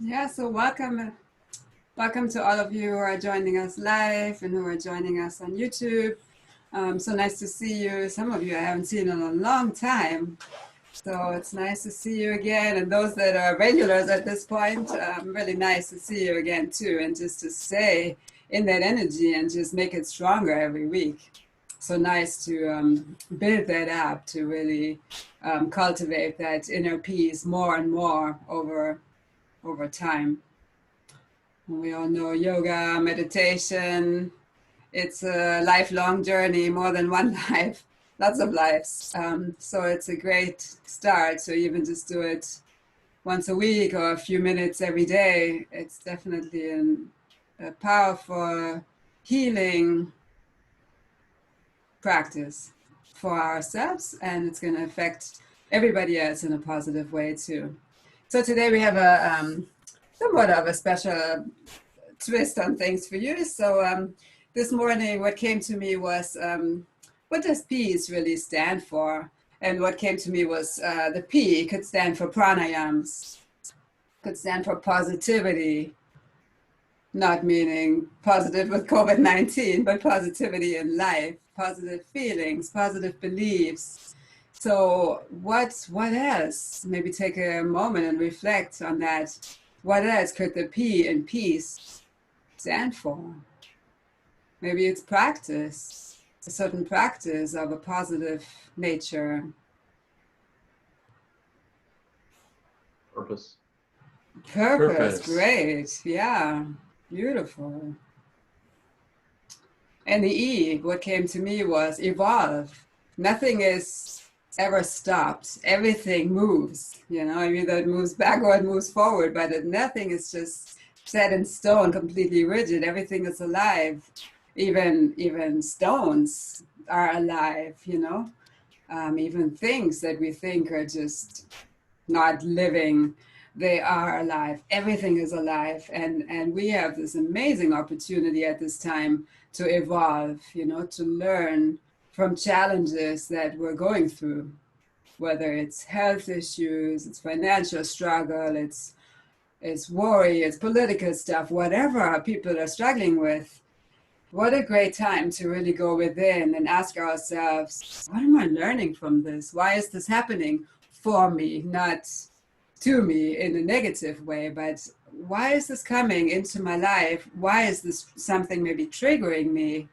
Yeah, so welcome to all of you who are joining us live and who are joining us on YouTube. So nice to see you. Some of you I haven't seen in a long time. So it's nice to see you again. And those that are regulars at this point, really nice to see you again too. And just to stay in that energy and just make it stronger every week. So nice to build that up, to really cultivate that inner peace more and more over time. We all know yoga, meditation, it's a lifelong journey, more than one life, lots of lives. So it's a great start. So even just do it once a week or a few minutes every day. It's definitely a powerful healing practice for ourselves, and it's going to affect everybody else in a positive way too. So today we have a somewhat of a special twist on things for you. So this morning, what came to me was, what does peace really stand for? And what came to me was the P could stand for pranayams, could stand for positivity, not meaning positive with COVID-19, but positivity in life, positive feelings, positive beliefs. So what else? Maybe take a moment and reflect on that. What else could the P in peace stand for? Maybe it's practice, a certain practice of a positive nature. Purpose. Purpose, Purpose. great. Yeah, beautiful. And the E, what came to me was evolve. Nothing is ever stopped. Everything moves, either it moves backward, moves forward, but nothing is just set in stone, completely rigid. Everything is alive. Even stones are alive. Even things that we think are just not living, they are alive. Everything is alive, and we have this amazing opportunity at this time to evolve, to learn from challenges that we're going through, whether it's health issues, it's financial struggle, it's worry, it's political stuff, whatever people are struggling with. What a great time to really go within and ask ourselves, what am I learning from this? Why is this happening for me, not to me in a negative way, but why is this coming into my life? Why is this something maybe triggering me?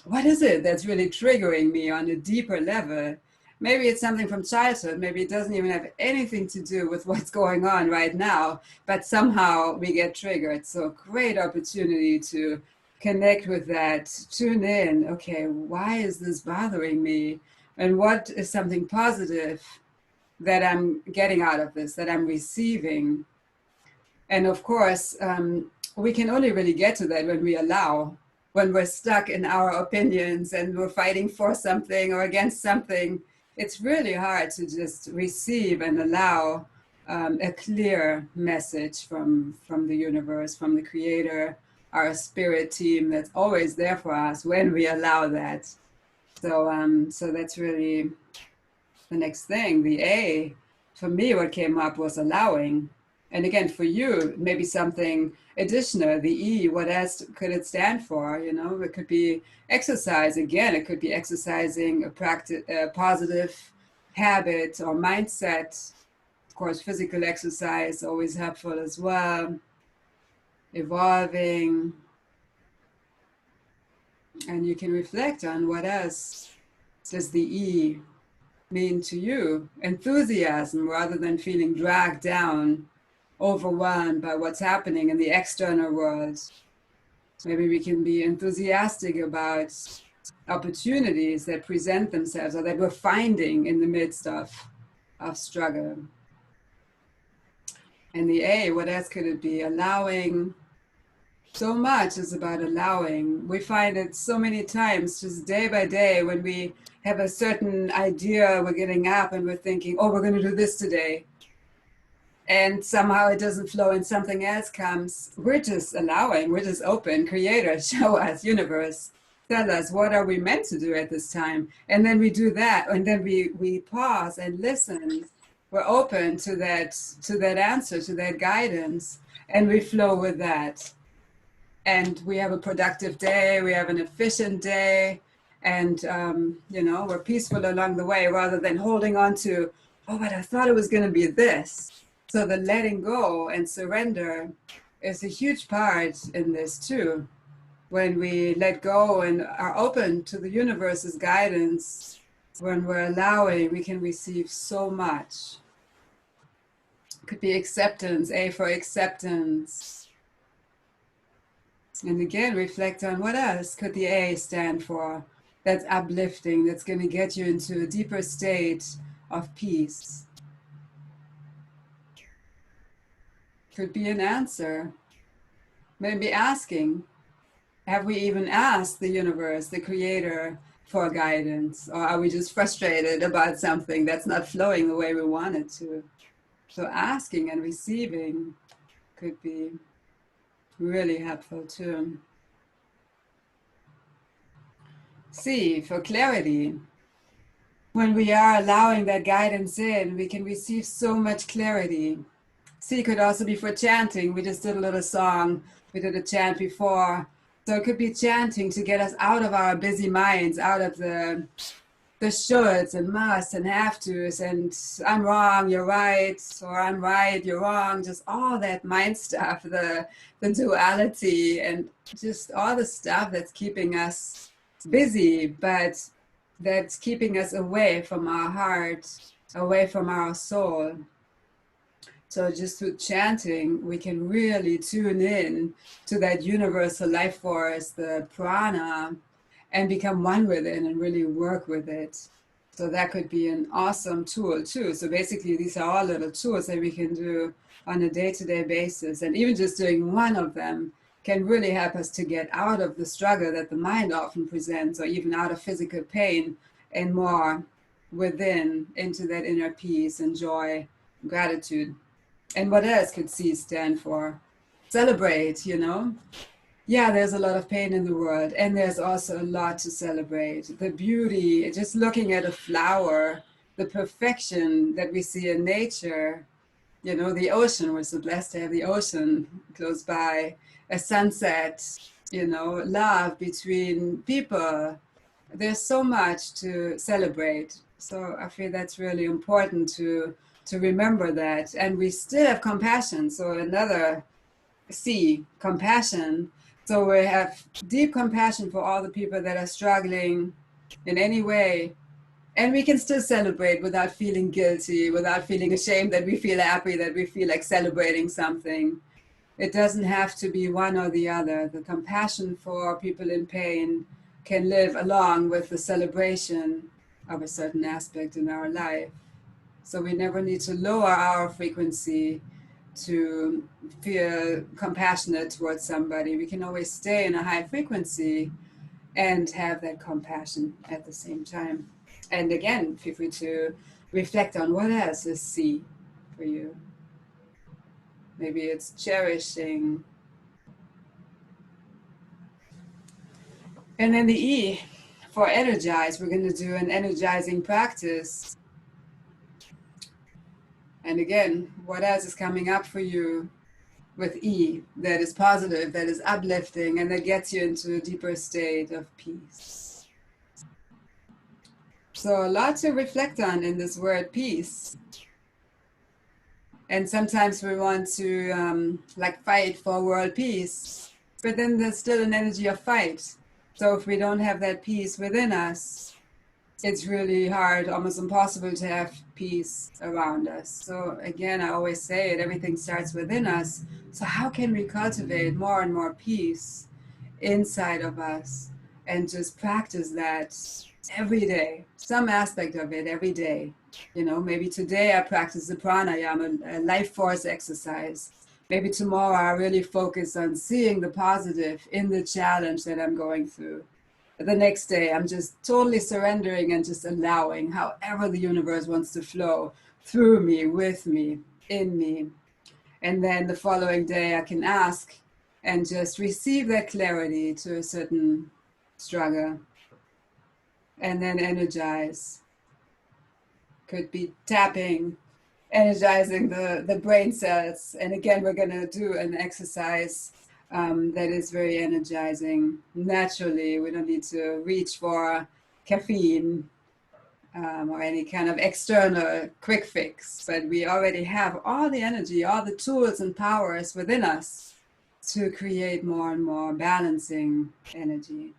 What is it that's really triggering me on a deeper level? Maybe it's something from childhood. Maybe it doesn't even have anything to do with what's going on right now, but somehow we get triggered. So, great opportunity to connect with that, tune in. Okay, why is this bothering me? And what is something positive that I'm getting out of this, that I'm receiving? And of course, we can only really get to that when we allow, when we're stuck in our opinions and we're fighting for something or against something. It's really hard to just receive and allow a clear message from the universe, from the creator, our spirit team that's always there for us when we allow that. So that's really the next thing. The A, for me, what came up was allowing. And again, for you, maybe something additional. The E, what else could it stand for? It could be exercise. Again, it could be exercising a positive habit or mindset. Of course, physical exercise, always helpful as well. Evolving. And you can reflect on what else does the E mean to you. Enthusiasm, rather than feeling dragged down, overwhelmed by what's happening in the external world. Maybe we can be enthusiastic about opportunities that present themselves or that we're finding in the midst of struggle. And the A, what else could it be? Allowing. So much is about allowing. We find it so many times, just day by day, when we have a certain idea, we're getting up and we're thinking, oh, we're going to do this today. And somehow it doesn't flow and something else comes. We're just allowing, we're just open. Creator, show us, universe, tell us, what are we meant to do at this time? And then we do that. And then we pause and listen. we're open to that answer, to that guidance, and we flow with that. And we have a productive day, we have an efficient day, and we're peaceful along the way rather than holding on to, oh, but I thought it was going to be this. So the letting go and surrender is a huge part in this too. When we let go and are open to the universe's guidance, when we're allowing, we can receive so much. It could be acceptance, A for acceptance. And again, reflect on what else could the A stand for. That's uplifting, that's going to get you into a deeper state of peace. Could be an answer. Maybe asking, have we even asked the universe, the creator, for guidance? Or are we just frustrated about something that's not flowing the way we want it to? So asking and receiving could be really helpful too. C, for clarity. When we are allowing that guidance in, we can receive so much clarity. C could also be for chanting. We just did a little song. We did a chant before. So it could be chanting to get us out of our busy minds, out of the shoulds and musts and have tos and I'm wrong, you're right, or I'm right, you're wrong, just all that mind stuff, the duality and just all the stuff that's keeping us busy, but that's keeping us away from our heart, away from our soul. So just through chanting, we can really tune in to that universal life force, the prana, and become one with it and really work with it. So that could be an awesome tool too. So basically these are all little tools that we can do on a day-to-day basis. And even just doing one of them can really help us to get out of the struggle that the mind often presents, or even out of physical pain, and more within, into that inner peace and joy, gratitude. And what else could C stand for? Celebrate, Yeah, there's a lot of pain in the world, and there's also a lot to celebrate. The beauty, just looking at a flower, the perfection that we see in nature, the ocean, we're so blessed to have the ocean close by, a sunset, love between people. There's so much to celebrate. So I feel that's really important to remember that. And we still have compassion. So another C, compassion. So we have deep compassion for all the people that are struggling in any way. And we can still celebrate without feeling guilty, without feeling ashamed that we feel happy, that we feel like celebrating something. It doesn't have to be one or the other. The compassion for people in pain can live along with the celebration of a certain aspect in our life. So we never need to lower our frequency to feel compassionate towards somebody. We can always stay in a high frequency and have that compassion at the same time. And again, feel free to reflect on what else is C for you. Maybe it's cherishing. And then the E for energize, we're going to do an energizing practice. And again, what else is coming up for you with E that is positive, that is uplifting, and that gets you into a deeper state of peace? So a lot to reflect on in this word peace. And sometimes we want to fight for world peace, but then there's still an energy of fight. So if we don't have that peace within us, it's really hard, almost impossible to have peace around us. So again, I always say it, everything starts within us. So how can we cultivate more and more peace inside of us and just practice that every day, some aspect of it every day? Maybe today I practice the pranayama, a life force exercise. Maybe tomorrow I really focus on seeing the positive in the challenge that I'm going through. The next day I'm just totally surrendering and just allowing however the universe wants to flow through me, with me, in me. And then the following day I can ask and just receive that clarity to a certain struggle. And then energize. Could be tapping, energizing the brain cells. And again, we're going to do an exercise that is very energizing naturally. We don't need to reach for caffeine or any kind of external quick fix, but we already have all the energy, all the tools and powers within us to create more and more balancing energy.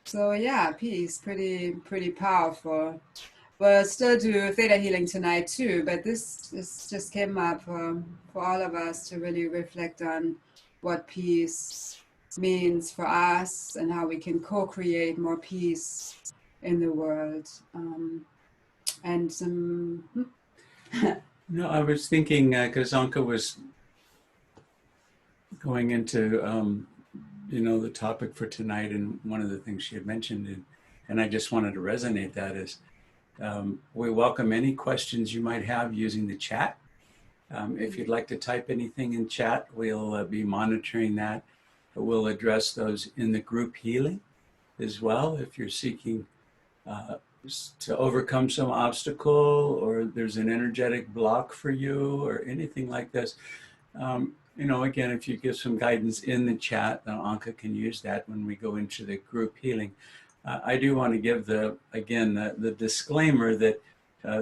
So yeah, peace, pretty powerful. We'll still do theta healing tonight too, but this just came up for all of us to really reflect on what peace means for us and how we can co-create more peace in the world. And some... No, I was thinking, because Anke was going into, the topic for tonight, and one of the things she had mentioned, and I just wanted to resonate that is, we welcome any questions you might have using the chat. If you'd like to type anything in chat, we'll be monitoring that. But we'll address those in the group healing as well. If you're seeking to overcome some obstacle, or there's an energetic block for you, or anything like this, again, if you give some guidance in the chat, Anke can use that when we go into the group healing. I do want to give the disclaimer that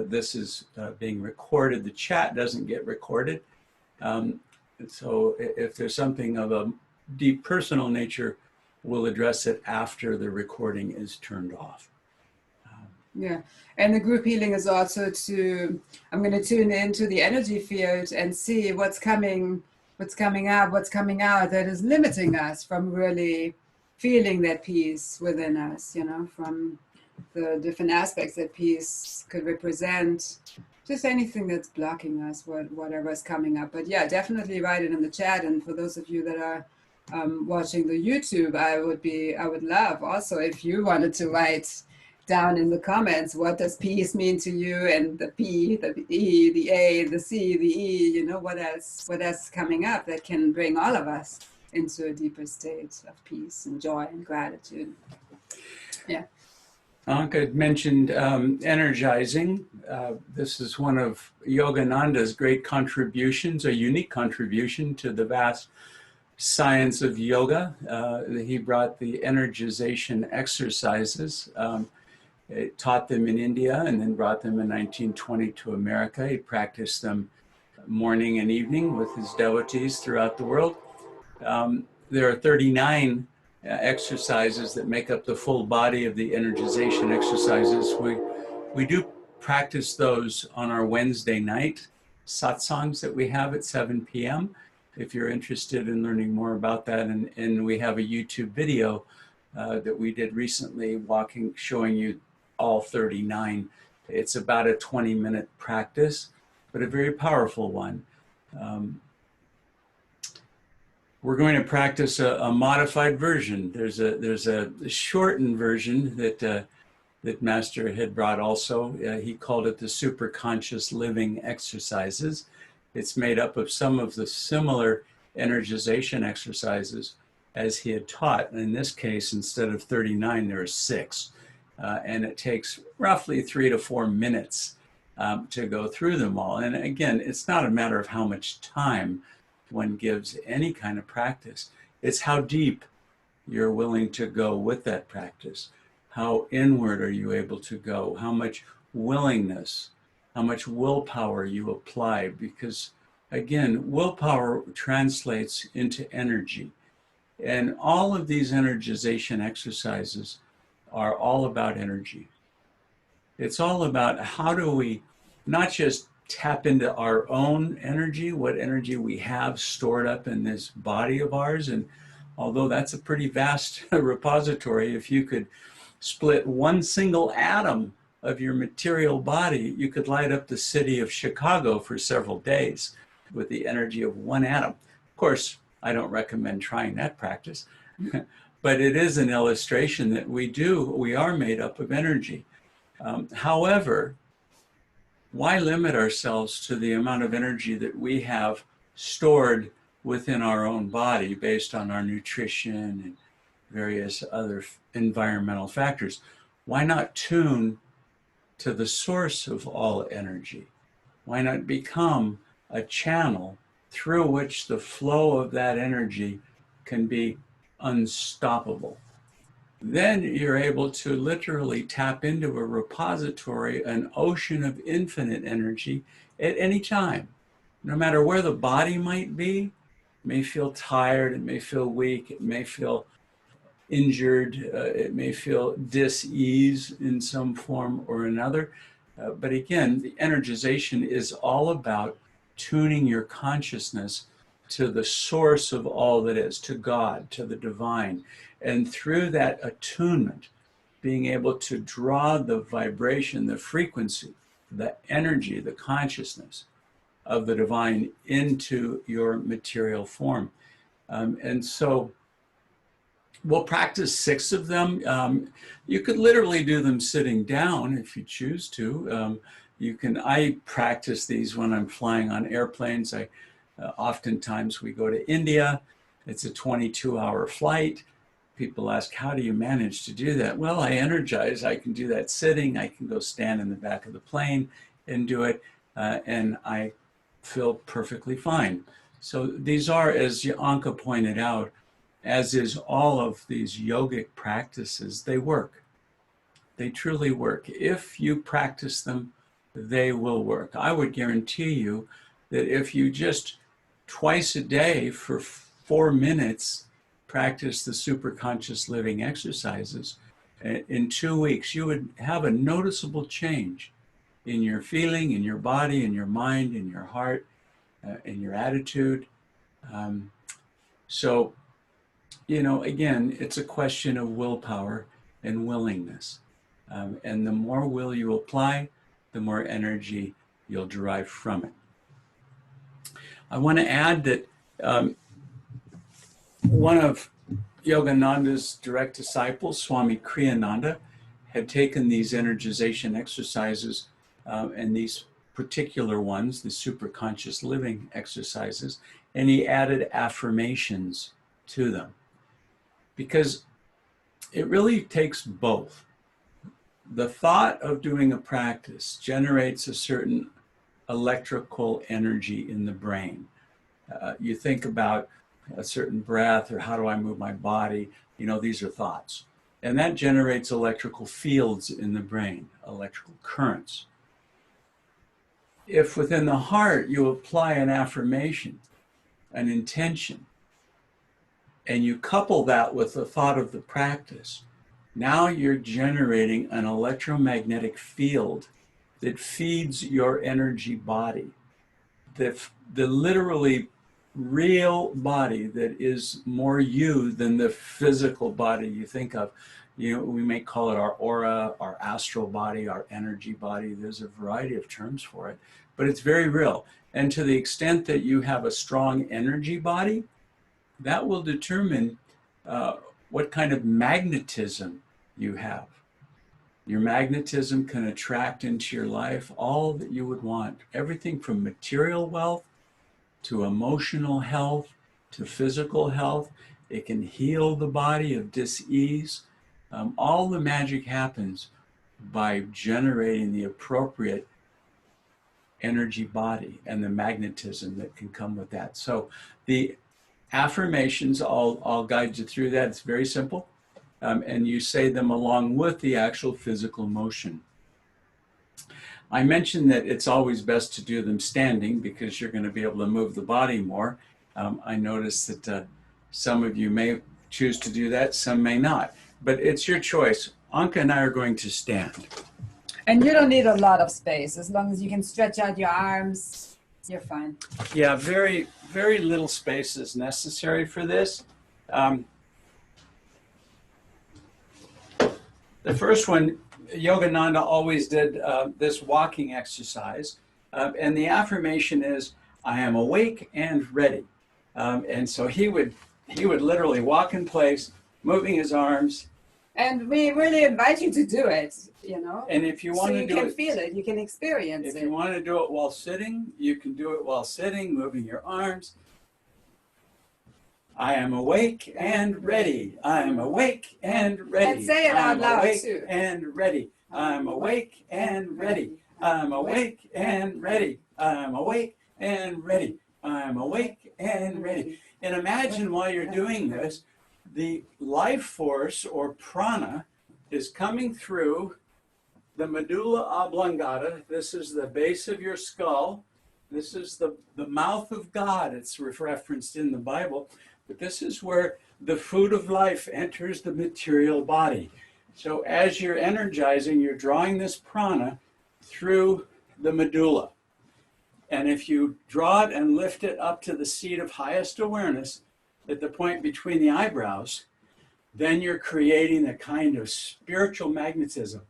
this is being recorded. The chat doesn't get recorded. So if there's something of a deep personal nature, we'll address it after the recording is turned off. Yeah, and the group healing is also I'm going to tune into the energy field and see what's coming up, what's coming out that is limiting us from really feeling that peace within us, from the different aspects that peace could represent, just anything that's blocking us, whatever is coming up. But yeah, definitely write it in the chat. And for those of you that are watching the YouTube, I would love also if you wanted to write down in the comments, what does peace mean to you, and the P, the E, the A, the C, the E, what else coming up that can bring all of us into a deeper state of peace and joy and gratitude. Yeah. Anke mentioned energizing. This is one of Yogananda's great contributions, a unique contribution to the vast science of yoga. He brought the energization exercises. He taught them in India and then brought them in 1920 to America. He practiced them morning and evening with his devotees throughout the world. There are 39 exercises that make up the full body of the energization exercises. We do practice those on our Wednesday night satsangs that we have at 7 p.m. If you're interested in learning more about that, and we have a YouTube video that we did recently showing you all 39. It's about a 20-minute practice, but a very powerful one. We're going to practice a modified version. There's a shortened version that Master had brought also. He called it the Super Conscious Living Exercises. It's made up of some of the similar energization exercises as he had taught. In this case, instead of 39, there are 6. And it takes roughly 3 to 4 minutes to go through them all. And again, it's not a matter of how much time one gives any kind of practice. It's how deep you're willing to go with that practice. How inward are you able to go? How much willingness, how much willpower you apply? Because again, willpower translates into energy. And all of these energization exercises are all about energy. It's all about how do we not just tap into our own energy, what energy we have stored up in this body of ours. And although that's a pretty vast repository, if you could split one single atom of your material body, you could light up the city of Chicago for several days with the energy of one atom. Of course, I don't recommend trying that practice, but it is an illustration that we are made up of energy. However, why limit ourselves to the amount of energy that we have stored within our own body based on our nutrition and various other environmental factors? Why not tune to the source of all energy? Why not become a channel through which the flow of that energy can be unstoppable? Then you're able to literally tap into a repository, an ocean of infinite energy at any time. No matter where the body might be, it may feel tired, it may feel weak, it may feel injured, it may feel dis-ease in some form or another. But again, the energization is all about tuning your consciousness to the source of all that is, to God, to the divine. And through that attunement, being able to draw the vibration, the frequency, the energy, the consciousness of the divine into your material form. And so we'll practice 6 of them. You could literally do them sitting down if you choose to. I practice these when I'm flying on airplanes. Oftentimes we go to India. It's a 22-hour flight. People ask, how do you manage to do that? Well, I energize. I can do that sitting. I can go stand in the back of the plane and do it. And I feel perfectly fine. So these are, as Anke pointed out, as is all of these yogic practices, they work. They truly work. If you practice them, they will work. I would guarantee you that if you just twice a day for 4 minutes practice the superconscious living exercises, in 2 weeks, you would have a noticeable change in your feeling, in your body, in your mind, in your heart, in your attitude. So, again, it's a question of willpower and willingness. And the more will you apply, the more energy you'll derive from it. I want to add that one of Yogananda's direct disciples, Swami Kriyananda, had taken these energization exercises and these particular ones, the superconscious living exercises, and he added affirmations to them. Because it really takes both. The thought of doing a practice generates a certain electrical energy in the brain. You think about a certain breath or how do I move my body, these are thoughts. And that generates electrical fields in the brain, electrical currents. If within the heart you apply an affirmation, an intention, and you couple that with the thought of the practice, now you're generating an electromagnetic field that feeds your energy body. The literally real body that is more you than the physical body you think of. We may call it our aura, our astral body, our energy body. There's a variety of terms for it, but it's very real. And to the extent that you have a strong energy body, that will determine what kind of magnetism you have. Your magnetism can attract into your life all that you would want, everything from material wealth to emotional health to physical health. It can heal the body of dis-ease. All the magic happens by generating the appropriate energy body and the magnetism that can come with that. So the affirmations, I'll guide you through that. It's very simple. And you say them along with the actual physical motion. I mentioned that it's always best to do them standing because you're going to be able to move the body more. I noticed that some of you may choose to do that, some may not. But it's your choice. Anke and I are going to stand. And you don't need a lot of space. As long as you can stretch out your arms, you're fine. Yeah, very, very little space is necessary for this. The first one, Yogananda always did this walking exercise. And the affirmation is, I am awake and ready. And so he would literally walk in place, moving his arms. And we really invite you to do it, And if you want to do it, you can feel it, you can experience it. If you want to do it while sitting, you can do it while sitting, moving your arms. I am awake and ready. I am awake and ready. And say it out loud awake too. And ready. I'm awake and ready. I'm awake and ready. I'm awake and ready. I'm awake and ready. And imagine while you're doing this, the life force or prana is coming through the medulla oblongata. This is the base of your skull. This is the mouth of God. It's referenced in the Bible. But this is where the food of life enters the material body. So as you're energizing, you're drawing this prana through the medulla. And if you draw it and lift it up to the seat of highest awareness at the point between the eyebrows, then you're creating a kind of spiritual magnetism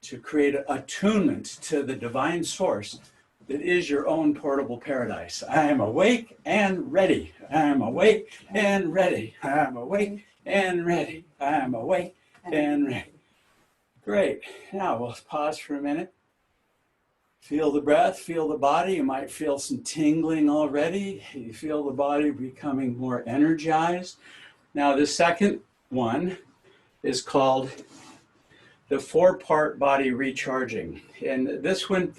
to create an attunement to the divine source that is your own portable paradise. I am awake and ready. I am awake and ready. I am awake and ready. I am awake and ready. Great. Now we'll pause for a minute. Feel the breath, feel the body. You might feel some tingling already. You feel the body becoming more energized. Now the second one is called the 4-part body recharging. And this one,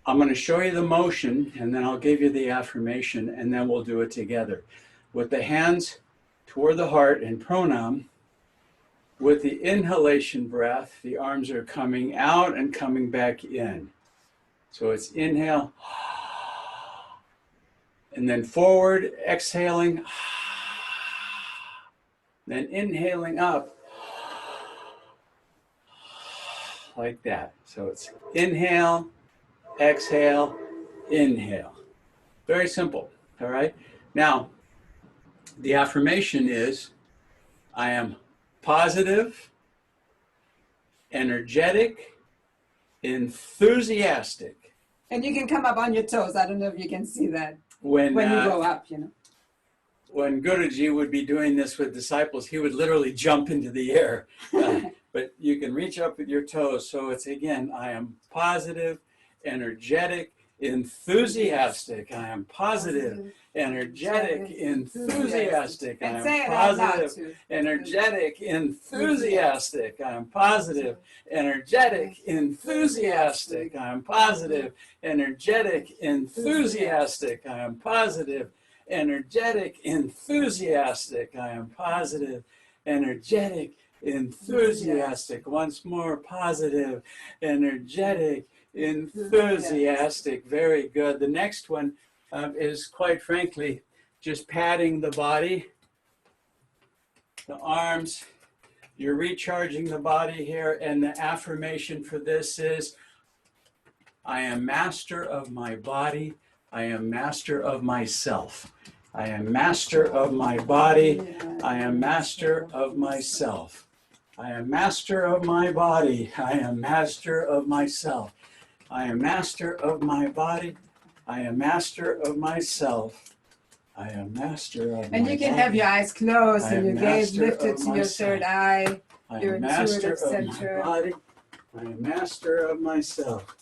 I'm going to show you the motion, and then I'll give you the affirmation, and then we'll do it together. With the hands toward the heart in pranayama, with the inhalation breath, the arms are coming out and coming back in. So it's inhale, and then forward, exhaling, then inhaling up, like that. So it's inhale, exhale, inhale. Very simple, all right? Now, the affirmation is, I am positive, energetic, enthusiastic. And you can come up on your toes. I don't know if you can see that When you go up, you know. When Guruji would be doing this with disciples, he would literally jump into the air. But you can reach up with your toes. So it's, again, I am positive, energetic, enthusiastic. I am positive, energetic, enthusiastic. I am positive, energetic, enthusiastic. I am positive, energetic, enthusiastic. I am positive, energetic, enthusiastic. I am positive, energetic, enthusiastic. I am positive, energetic, enthusiastic. Once more, positive, energetic, enthusiastic. Very good. The next one is, quite frankly, just patting the body, the arms. You're recharging the body here, and the affirmation for this is, I am master of my body. I am master of myself. I am master of my body. I am master of myself. I am master of my body. I am master of myself. I am master of my body. I am master of myself. I am master of my body. And you can have your eyes closed and your gaze lifted to your third eye, your intuitive center. I am master of myself.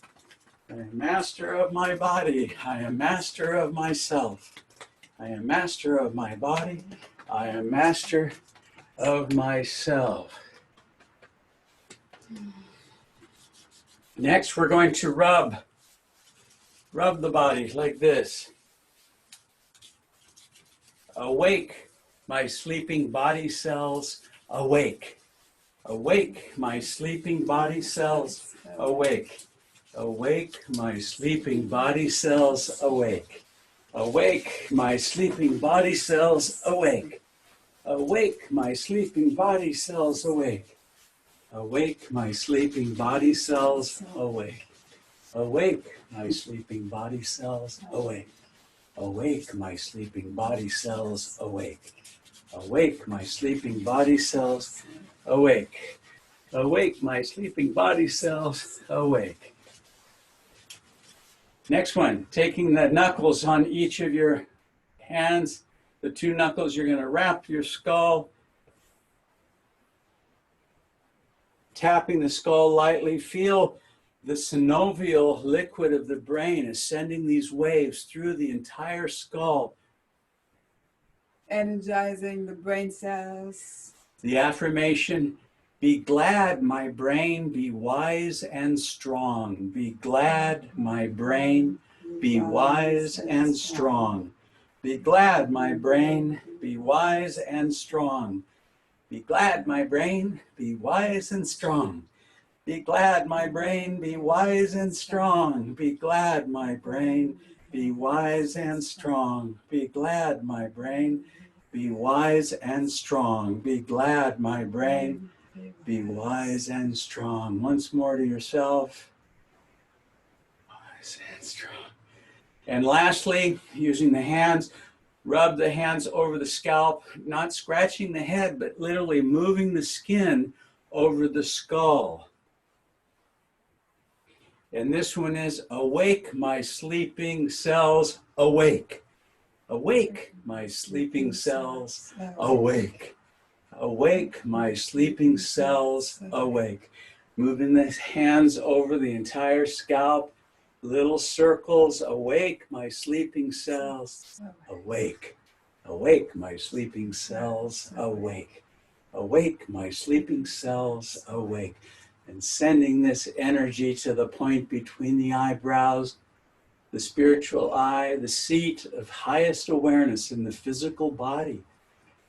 I am master of my body. I am master of myself. I am master of my body. I am master of myself. Next, we're going to rub the body like this. Awake, my sleeping body cells, awake. Awake, my sleeping body cells, awake. Awake, my sleeping body cells, awake. Awake, my sleeping body cells, awake. Awake, my sleeping body cells, awake. Awake, my sleeping body cells, awake. Awake, my sleeping body cells, awake. Awake, my sleeping body cells, awake. Awake, my sleeping body cells, awake. Awake, my sleeping body cells, awake. Next one, taking the knuckles on each of your hands, the 2 knuckles, you're going to wrap your skull, tapping the skull lightly. Feel the synovial liquid of the brain is sending these waves through the entire skull. Energizing the brain cells. The affirmation, be glad, my brain, be wise and strong. Be glad, my brain, be wise and strong. Be glad, my brain, be wise and strong. Be glad, my brain, be wise and strong. Be glad, my brain, be wise and strong. Be glad, my brain, be wise and strong. Be glad, my brain, be wise and strong. Be glad, my brain, be wise and strong. Once more to yourself. Wise and strong. And lastly, using the hands, rub the hands over the scalp, not scratching the head, but literally moving the skin over the skull. And this one is, awake, my sleeping cells, awake. Awake, my sleeping cells, awake. Awake, my sleeping cells, awake. Moving the hands over the entire scalp, little circles, awake, my sleeping cells, awake. Awake, my sleeping cells, awake. Awake, my sleeping cells, awake. And sending this energy to the point between the eyebrows, the spiritual eye, the seat of highest awareness in the physical body.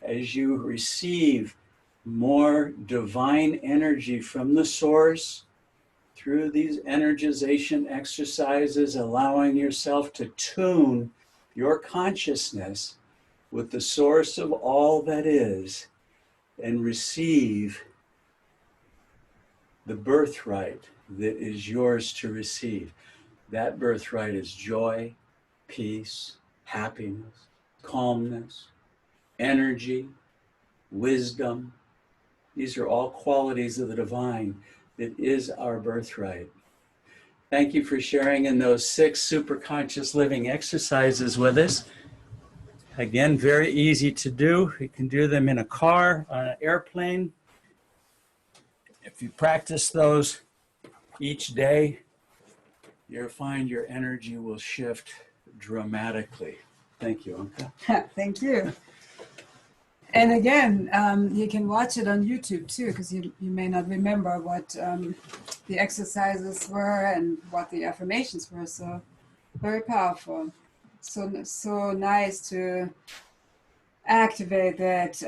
As you receive more divine energy from the source through these energization exercises, allowing yourself to tune your consciousness with the source of all that is and receive the birthright that is yours to receive. That birthright is joy, peace, happiness, calmness, energy, wisdom. These are all qualities of the divine that is our birthright. Thank you for sharing in those 6 super conscious living exercises with us. Again, very easy to do. You can do them in a car, on an airplane. If you practice those each day, you'll find your energy will shift dramatically. Thank you, Anke. Thank you. And again, you can watch it on YouTube too, because you may not remember what the exercises were and what the affirmations were. So very powerful. So nice to activate that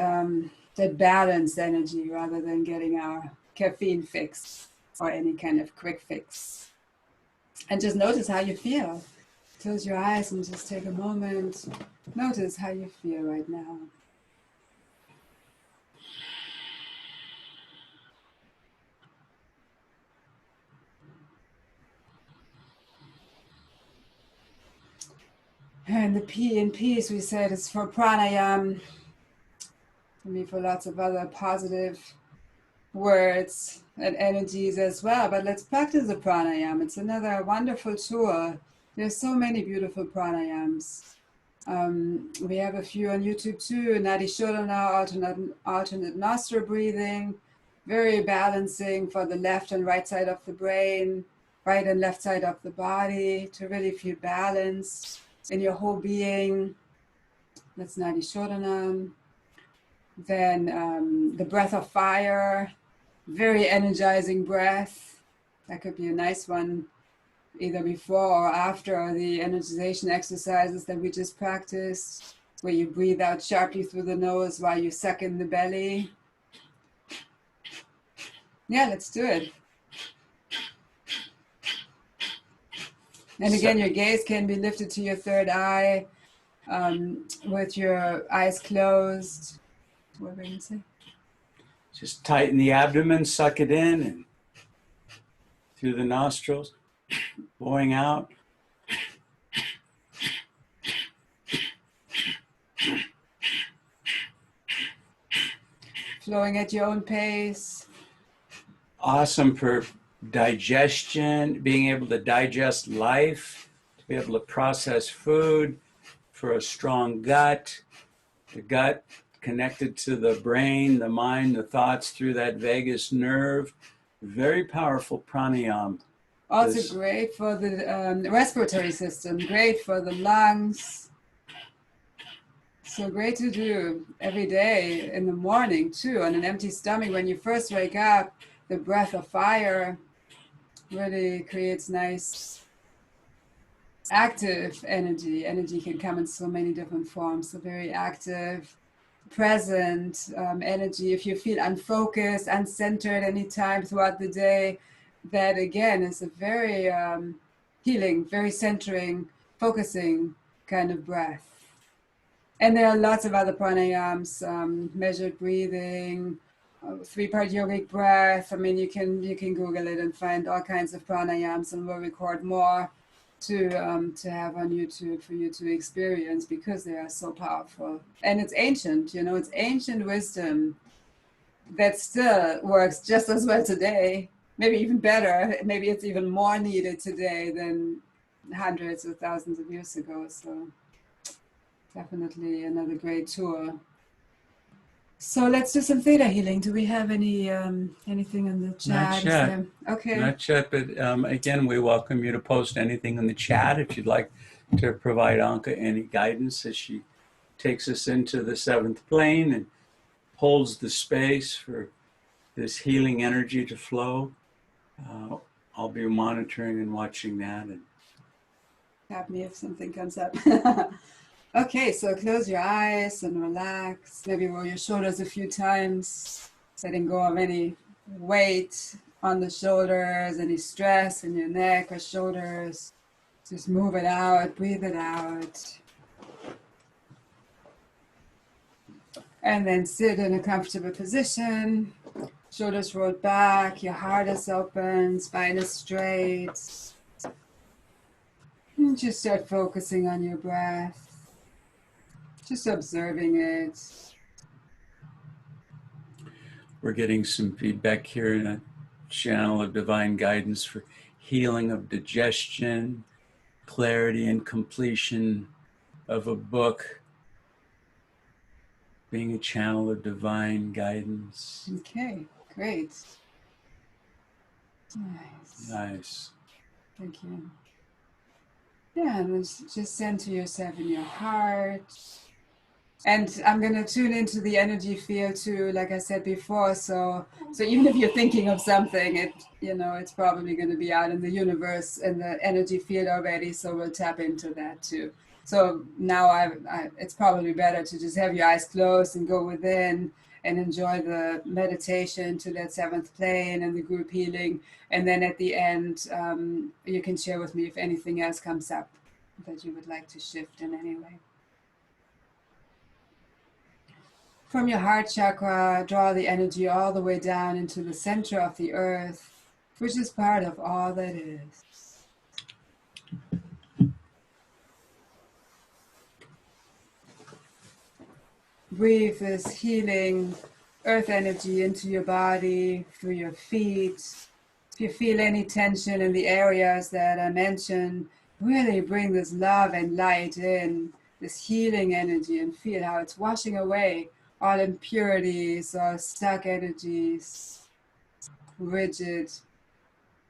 that balanced energy rather than getting our caffeine fix or any kind of quick fix. And just notice how you feel. Close your eyes and just take a moment. Notice how you feel right now. And the P in peace, we said, is for pranayama, for me, for lots of other positive words and energies as well. But let's practice the pranayama. It's another wonderful tool. There's so many beautiful pranayams. We have a few on YouTube too. Nadi Shodhana, alternate nostril breathing, very balancing for the left and right side of the brain, right and left side of the body, to really feel balanced in your whole being. That's Nadi Shodhana. Then the breath of fire, very energizing breath. That could be a nice one, either before or after the energization exercises that we just practiced, where you breathe out sharply through the nose while you suck in the belly. Yeah, let's do it. And again, your gaze can be lifted to your third eye with your eyes closed. What were you going to say? Just tighten the abdomen, suck it in and through the nostrils, blowing out. Flowing at your own pace. Awesome for digestion, being able to digest life, to be able to process food, for a strong gut. The gut connected to the brain, the mind, the thoughts through that vagus nerve. Very powerful pranayama. Also great for the respiratory system, great for the lungs. So great to do every day in the morning too, on an empty stomach. When you first wake up, the breath of fire really creates nice active energy. Energy can come in so many different forms. So very active, present energy. If you feel unfocused, uncentered anytime throughout the day, that again is a very healing, very centering, focusing kind of breath. And there are lots of other pranayams, measured breathing, 3-part yogic breath. I mean, you can Google it and find all kinds of pranayams, and we'll record more to have on YouTube for you to experience, because they are so powerful. And it's ancient, it's ancient wisdom that still works just as well today, maybe even better. Maybe it's even more needed today than hundreds of thousands of years ago. So definitely another great tool. So let's do some theta healing. Do we have anything in the chat? Not yet. Okay. Not yet, but again, we welcome you to post anything in the chat if you'd like to provide Anke any guidance as she takes us into the 7th plane and holds the space for this healing energy to flow. I'll be monitoring and watching that. And tap me if something comes up. Okay, so close your eyes and relax. Maybe roll your shoulders a few times, letting go of any weight on the shoulders, any stress in your neck or shoulders. Just move it out, breathe it out. And then sit in a comfortable position. Shoulders rolled back, your heart is open, spine is straight. And just start focusing on your breath. Just observing it. we're getting some feedback here in a channel of divine guidance for healing of digestion, clarity and completion of a book, being a channel of divine guidance. Okay, great. Nice. Nice. Thank you. Yeah, and just center yourself in your heart. And I'm going to tune into the energy field too, like I said before. So even if you're thinking of something, it's probably going to be out in the universe in the energy field already. So we'll tap into that too. So now it's probably better to just have your eyes closed and go within and enjoy the meditation to that 7th plane and the group healing. And then at the end, you can share with me if anything else comes up that you would like to shift in any way. From your heart chakra, draw the energy all the way down into the center of the earth, which is part of all that is. Breathe this healing earth energy into your body, through your feet. If you feel any tension in the areas that I mentioned, really bring this love and light in, this healing energy, and feel how it's washing away all impurities or stuck energies, rigid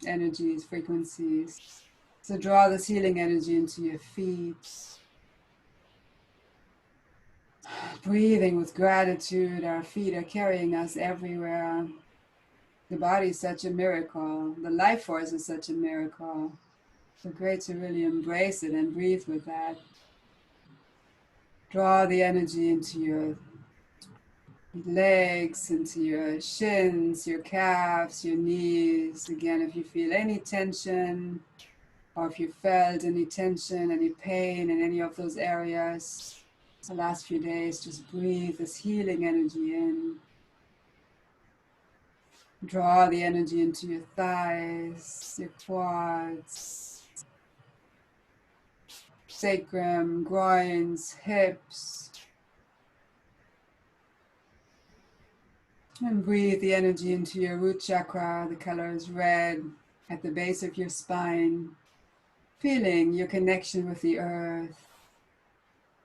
energies, frequencies. So draw this healing energy into your feet. Breathing with gratitude, our feet are carrying us everywhere. The body is such a miracle. The life force is such a miracle. So great to really embrace it and breathe with that. Draw the energy into your legs, into your shins, your calves, your knees. Again, if you feel any tension, or if you felt any tension, any pain in any of those areas, the last few days, just breathe this healing energy in. Draw the energy into your thighs, your quads, sacrum, groins, hips. And breathe the energy into your root chakra. The color is red at the base of your spine. Feeling your connection with the earth.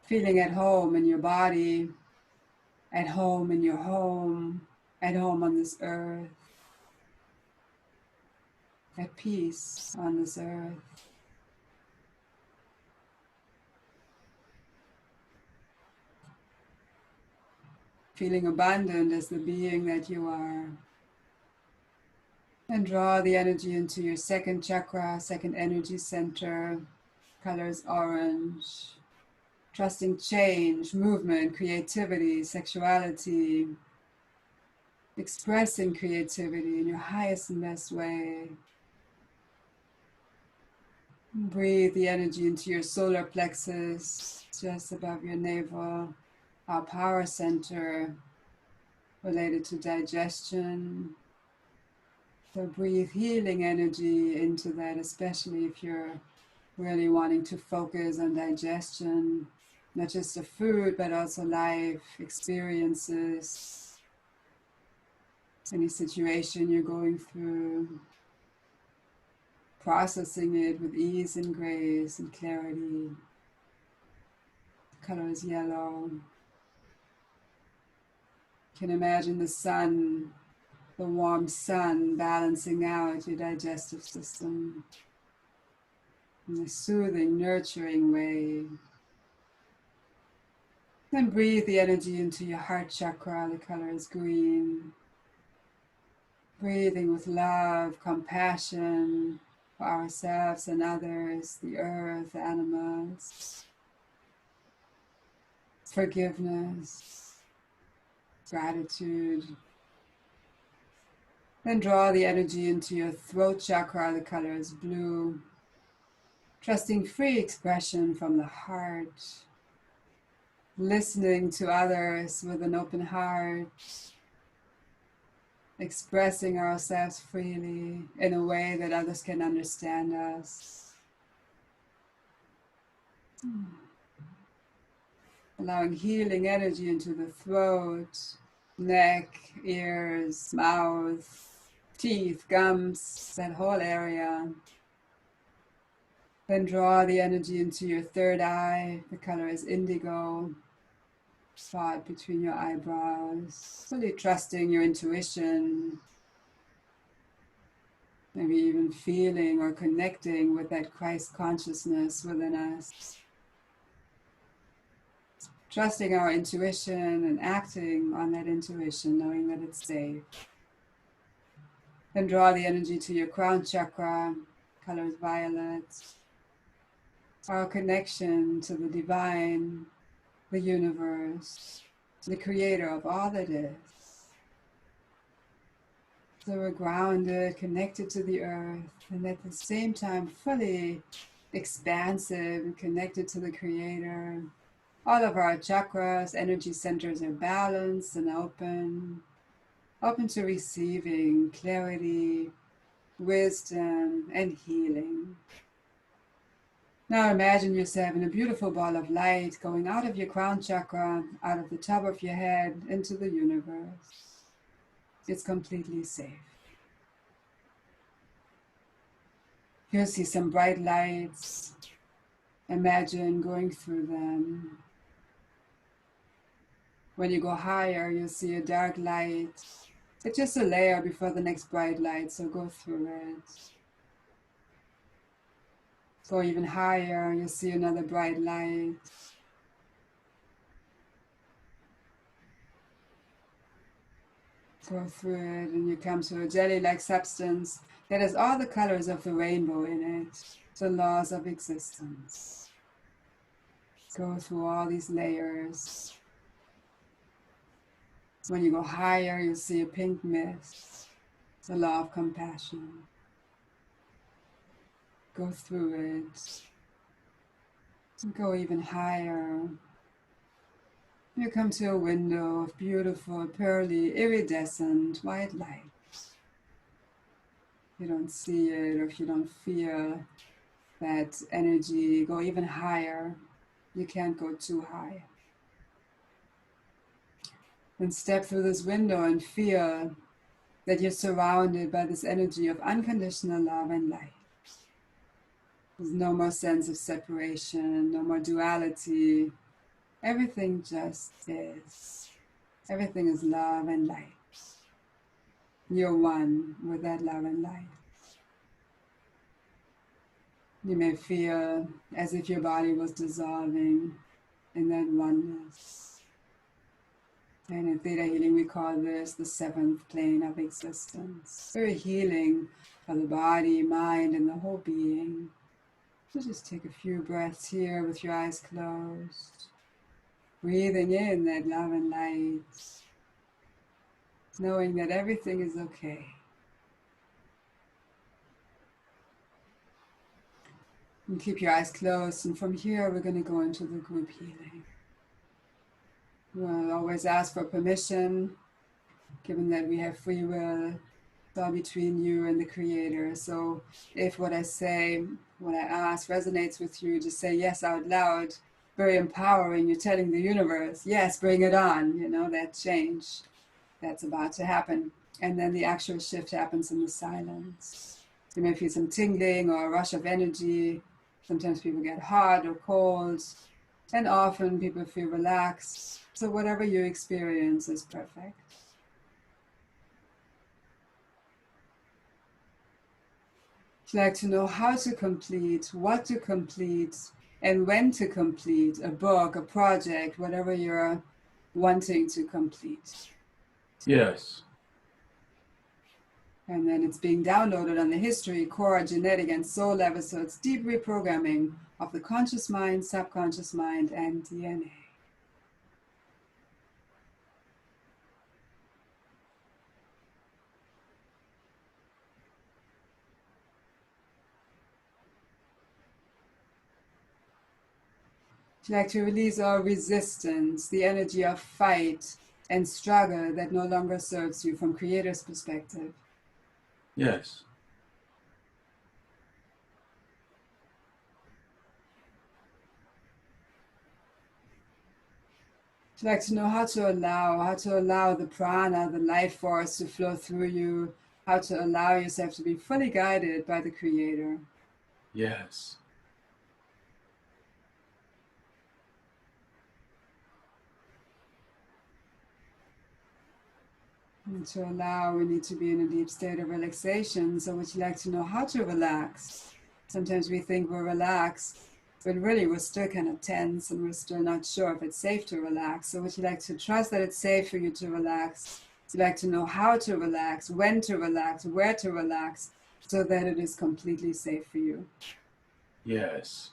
Feeling at home in your body, at home in your home, at home on this earth. At peace on this earth. Feeling abundant as the being that you are. And draw the energy into your 2nd chakra, 2nd energy center. Color is orange. Trusting change, movement, creativity, sexuality. Expressing creativity in your highest and best way. Breathe the energy into your solar plexus, just above your navel, our power center related to digestion. So breathe healing energy into that, especially if you're really wanting to focus on digestion, not just the food, but also life experiences, any situation you're going through, processing it with ease and grace and clarity. The color is yellow. You can imagine the sun, the warm sun, balancing out your digestive system in a soothing, nurturing way. Then breathe the energy into your heart chakra. The color is green. Breathing with love, compassion for ourselves and others, the earth, the animals. Forgiveness, gratitude. Then draw the energy into your throat chakra. The color is blue. Trusting free expression from the heart. Listening to others with an open heart. Expressing ourselves freely in a way that others can understand us. Allowing healing energy into the throat, neck, ears, mouth, teeth, gums, that whole area. Then draw the energy into your third eye. The color is indigo. Spot between your eyebrows. Fully trusting your intuition. Maybe even feeling or connecting with that Christ consciousness within us. Trusting our intuition and acting on that intuition, knowing that it's safe. Then draw the energy to your crown chakra. Color is violet. Our connection to the divine, the universe, the creator of all that is. So we're grounded, connected to the earth, and at the same time fully expansive and connected to the creator. All of our chakras, energy centers are balanced and open to receiving clarity, wisdom, and healing. Now imagine yourself in a beautiful ball of light going out of your crown chakra, out of the top of your head, into the universe. It's completely safe. You'll see some bright lights. Imagine going through them. When you go higher, you'll see a dark light. It's just a layer before the next bright light, so go through it. Go even higher, you'll see another bright light. Go through it, and you come to a jelly-like substance that has all the colors of the rainbow in it, the laws of existence. Go through all these layers. When you go higher, you'll see a pink mist, the law of compassion. Go through it. And go even higher. You come to a window of beautiful, pearly, iridescent white light. You don't see it, or if you don't feel that energy, go even higher. You can't go too high. Then step through this window and feel that you're surrounded by this energy of unconditional love and light. There's no more sense of separation, no more duality. Everything just is. Everything is love and light. You're one with that love and light. You may feel as if your body was dissolving in that oneness. And in Theta Healing, we call this the seventh plane of existence. Very healing for the body, mind, and the whole being. So just take a few breaths here with your eyes closed. Breathing in that love and light. Knowing that everything is okay. And keep your eyes closed. And from here, we're going to go into the group healing. We'll always ask for permission, given that we have free will. It's all between you and the Creator. So if what I say, what I ask resonates with you, just say yes out loud. Very empowering. You're telling the universe, yes, bring it on. You know, that change that's about to happen. And then the actual shift happens in the silence. You may feel some tingling or a rush of energy. Sometimes people get hot or cold. And often people feel relaxed. So whatever you experience is perfect. If you'd like to know how to complete, what to complete, and when to complete a book, a project, whatever you're wanting to complete. Yes. And then it's being downloaded on the history, core, genetic, and soul level. So it's deep reprogramming of the conscious mind, subconscious mind, and DNA. If you'd like to release all resistance, the energy of fight and struggle that no longer serves you from Creator's perspective. Yes. If you'd like to know how to allow the prana, the life force to flow through you, how to allow yourself to be fully guided by the Creator. Yes. And to allow, we need to be in a deep state of relaxation. So would you like to know how to relax? Sometimes we think we're relaxed, but really we're still kind of tense and we're still not sure if it's safe to relax. So would you like to trust that it's safe for you to relax? Would you like to know how to relax, when to relax, where to relax, so that it is completely safe for you? Yes.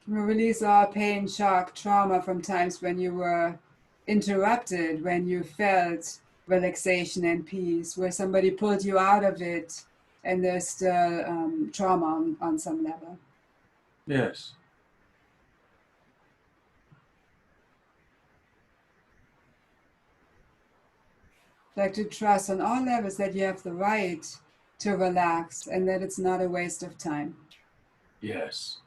Can we release all pain, shock, trauma from times when you were interrupted, when you felt relaxation and peace, where somebody pulled you out of it and there's still trauma on some level? Yes. Like to trust on all levels that you have the right to relax and that it's not a waste of time. Yes.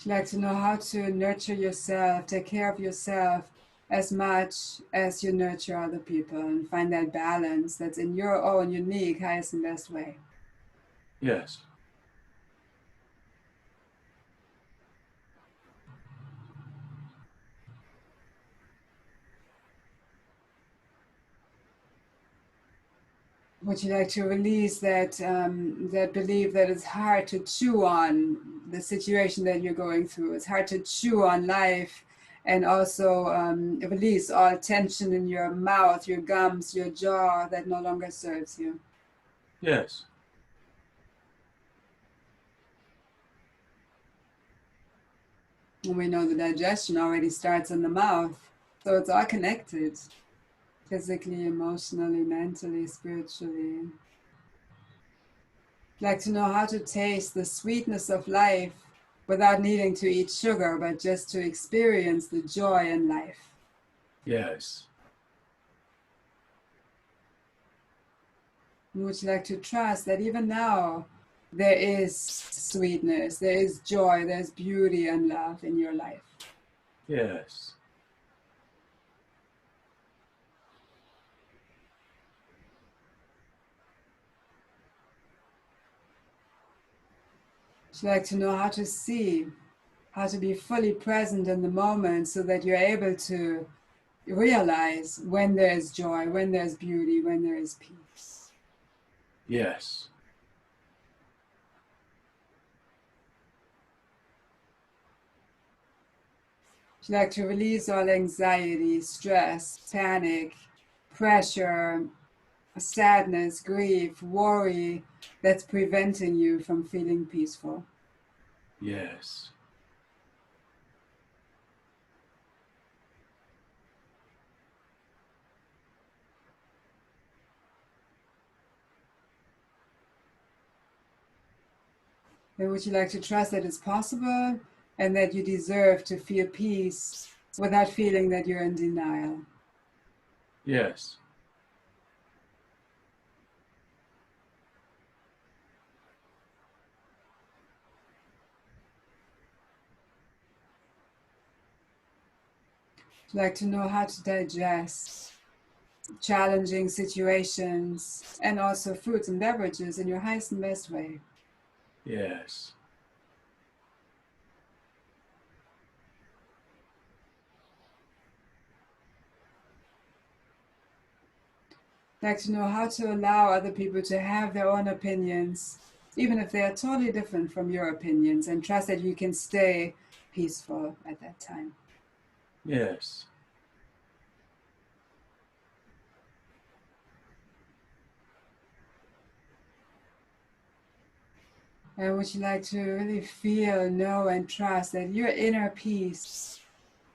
You'd like to know how to nurture yourself, take care of yourself as much as you nurture other people, and find that balance that's in your own unique, highest and best way. Yes. Would you like to release that that belief that it's hard to chew on the situation that you're going through? It's hard to chew on life, and also release all tension in your mouth, your gums, your jaw that no longer serves you. Yes. And we know the digestion already starts in the mouth, so it's all connected, physically, emotionally, mentally, spiritually. Like to know how to taste the sweetness of life without needing to eat sugar, but just to experience the joy in life. Yes. And would you like to trust that even now there is sweetness, there is joy, there's beauty and love in your life? Yes. Would you like to know how to see, how to be fully present in the moment so that you're able to realize when there's joy, when there's beauty, when there is peace? Yes. Would you like to release all anxiety, stress, panic, pressure, sadness, grief, worry that's preventing you from feeling peaceful? Yes. And would you like to trust that it's possible and that you deserve to feel peace without feeling that you're in denial? Yes. Would you like to know how to digest challenging situations and also foods and beverages in your highest and best way? Yes. Like to know how to allow other people to have their own opinions, even if they are totally different from your opinions, and trust that you can stay peaceful at that time. Yes. And would you like to really feel, know, and trust that your inner peace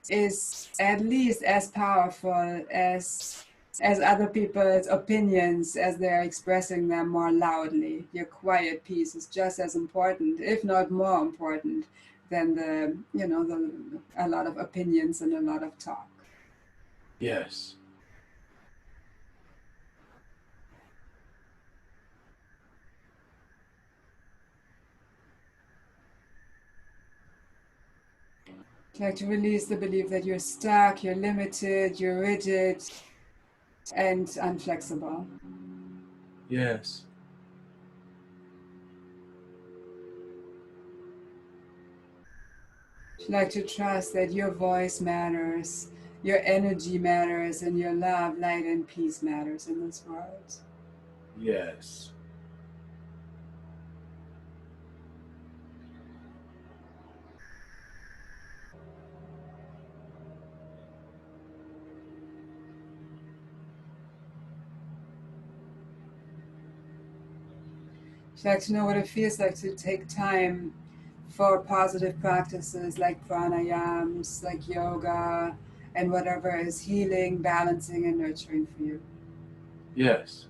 is at least as powerful as other people's opinions as they're expressing them more loudly. Your quiet peace is just as important, if not more important, than a lot of opinions and a lot of talk. Yes. Like to release the belief that you're stuck, you're limited, you're rigid, and unflexible. Yes. Like to trust that your voice matters, your energy matters, and your love, light, and peace matters in this world. Yes. Like to know what it feels like to take time for positive practices like pranayams, like yoga, and whatever is healing, balancing, and nurturing for you. Yes.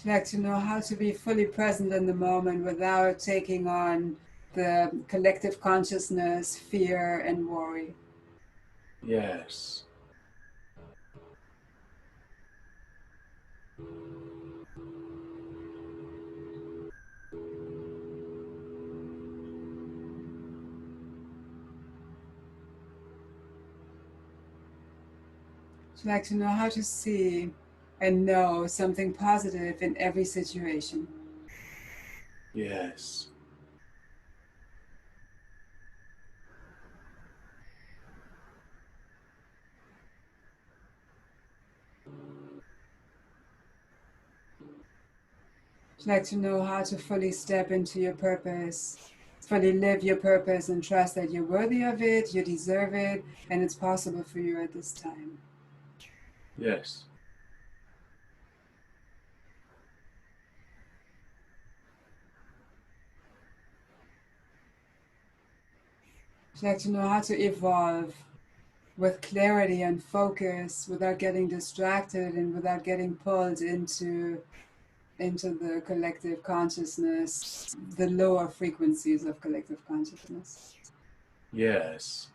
Like to know how to be fully present in the moment without taking on the collective consciousness, fear, and worry. Yes. Like to know how to see and know something positive in every situation. Yes. Like to know how to fully step into your purpose, fully live your purpose, and trust that you're worthy of it, you deserve it, and it's possible for you at this time. Yes. Like to know how to evolve with clarity and focus without getting distracted and without getting pulled into the collective consciousness, the lower frequencies of collective consciousness. Yes.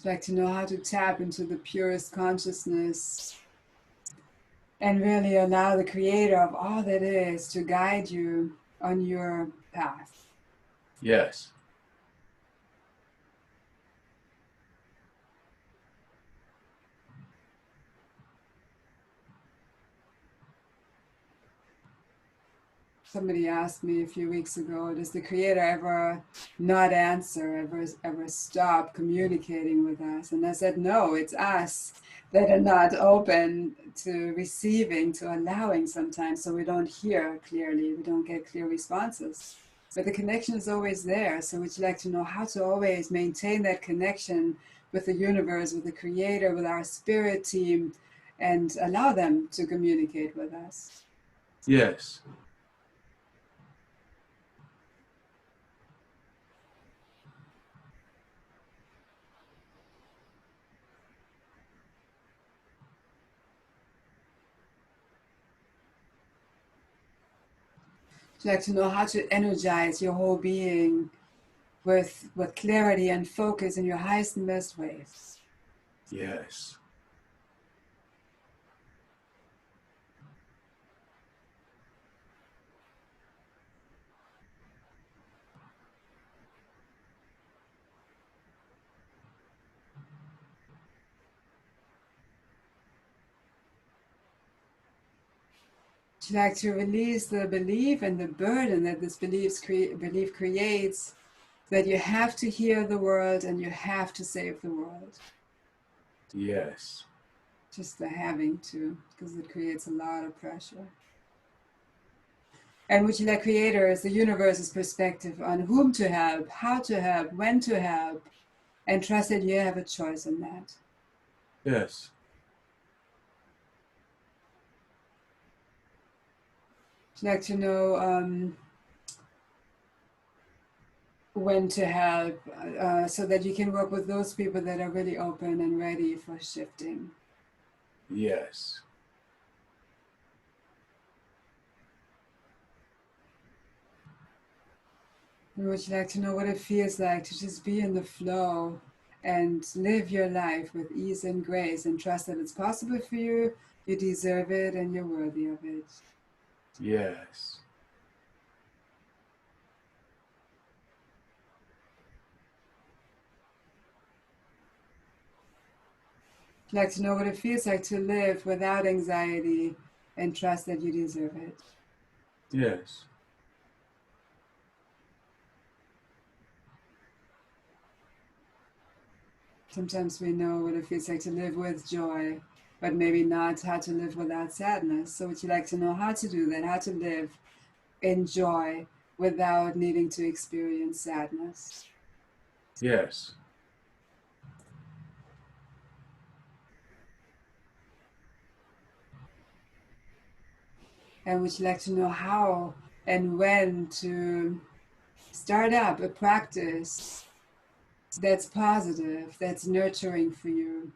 Like to know how to tap into the purest consciousness and really allow the creator of all that is to guide you on your path. Yes. Somebody asked me a few weeks ago, does the Creator ever not answer, ever stop communicating with us? And I said, no, it's us that are not open to receiving, to allowing sometimes, so we don't hear clearly, we don't get clear responses. But the connection is always there. So would you like to know how to always maintain that connection with the universe, with the Creator, with our spirit team, and allow them to communicate with us? Yes. Would you like to know how to energize your whole being with clarity and focus in your highest and best ways? Yes. Would you like to release the belief and the burden that this belief creates, that you have to heal the world and you have to save the world? Yes. Just the having to, because it creates a lot of pressure. And would you like Creator's, the universe's perspective on whom to help, how to help, when to help, and trust that you have a choice in that? Yes. Would you like to know when to help, so that you can work with those people that are really open and ready for shifting? Yes. And would you like to know what it feels like to just be in the flow and live your life with ease and grace and trust that it's possible for you, you deserve it, and you're worthy of it? Yes. Would you like to know what it feels like to live without anxiety and trust that you deserve it? Yes. Sometimes we know what it feels like to live with joy, but maybe not how to live without sadness. So would you like to know how to do that, how to live in joy without needing to experience sadness? Yes. And would you like to know how and when to start up a practice that's positive, that's nurturing for you,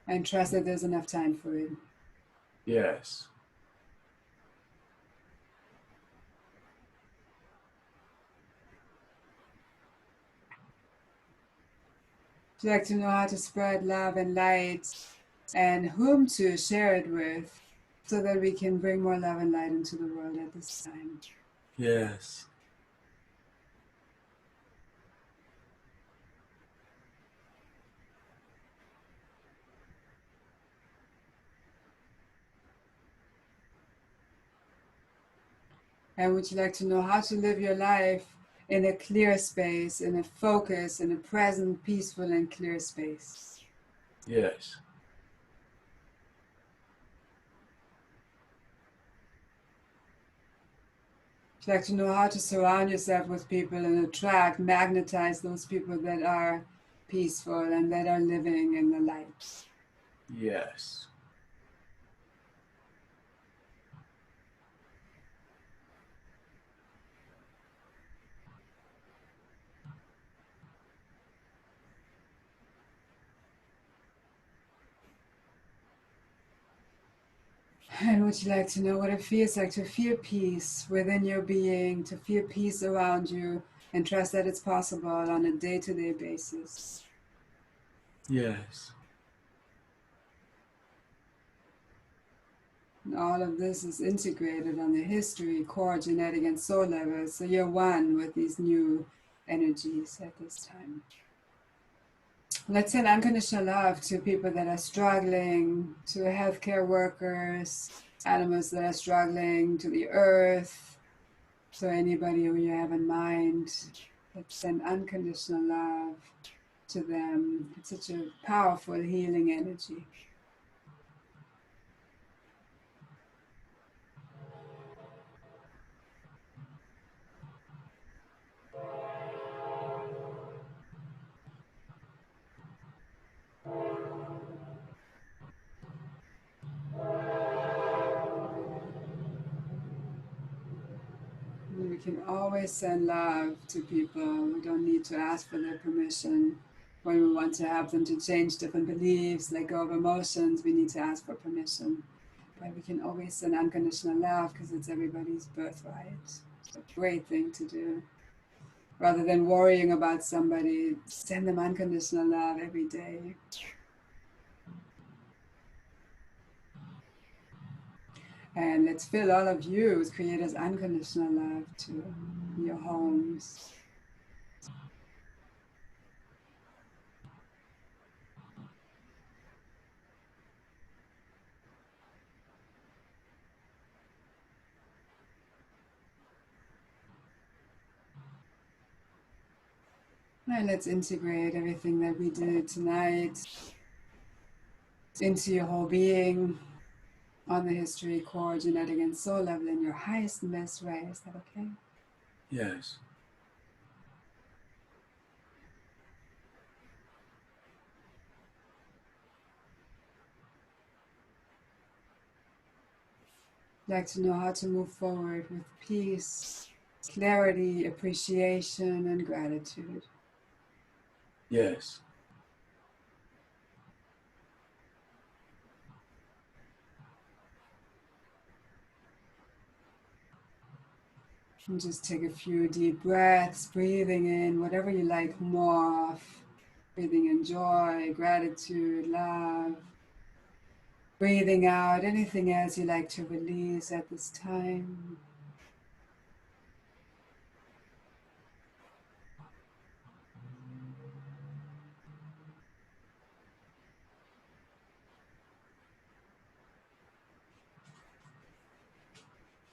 and trust that there's enough time for it? Yes. Would you like to know how to spread love and light and whom to share it with, so that we can bring more love and light into the world at this time? Yes. And would you like to know how to live your life in a clear space, in a focus, in a present, peaceful, and clear space? Yes. Would you like to know how to surround yourself with people and attract, magnetize those people that are peaceful and that are living in the light? Yes. And would you like to know what it feels like to feel peace within your being, to feel peace around you, and trust that it's possible on a day-to-day basis? Yes. And all of this is integrated on the history, core, genetic, and soul levels, so you're one with these new energies at this time. Let's send unconditional love to people that are struggling, to healthcare workers, animals that are struggling, to the earth, So anybody who you have in mind, let's send unconditional love to them. It's such a powerful healing energy. We can always send love to people. We don't need to ask for their permission. When we want to have them to change different beliefs, let go of emotions, we need to ask for permission. But we can always send unconditional love because it's everybody's birthright. It's a great thing to do. Rather than worrying about somebody, send them unconditional love every day. And let's fill all of you as creators unconditional love to your homes. And let's integrate everything that we did tonight into your whole being on the history, core, genetic, and soul level in your highest and best way. Is that okay? Yes. I'd like to know how to move forward with peace, clarity, appreciation, and gratitude. Yes. And just take a few deep breaths, breathing in whatever you like more of. Breathing in joy, gratitude, love. Breathing out anything else you like to release at this time.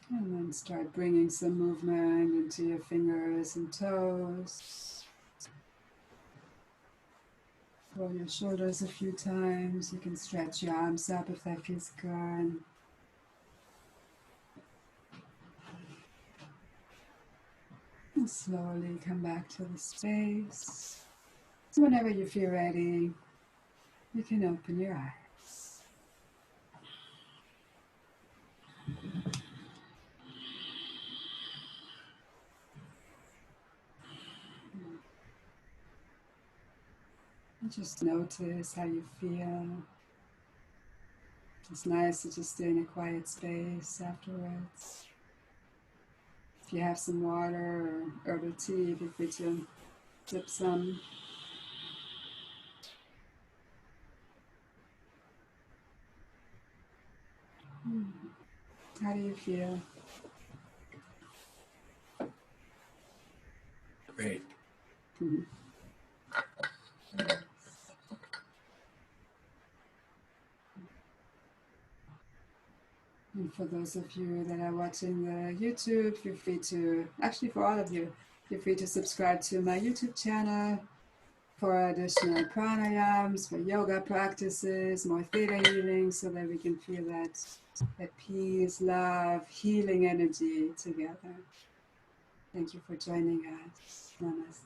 And then start bringing some movement into your fingers and toes. Roll your shoulders a few times. You can stretch your arms up if that feels good. And slowly come back to the space. Whenever you feel ready, you can open your eyes. And just notice how you feel. It's nice to just stay in a quiet space afterwards. If you have some water or herbal tea, feel free to sip some. How do you feel? Great. And for those of you that are watching the YouTube, feel free to, actually for all of you, feel free to subscribe to my YouTube channel for additional pranayams, for yoga practices, more theta healing, so that we can feel that peace, love, healing energy together. Thank you for joining us. Namaste.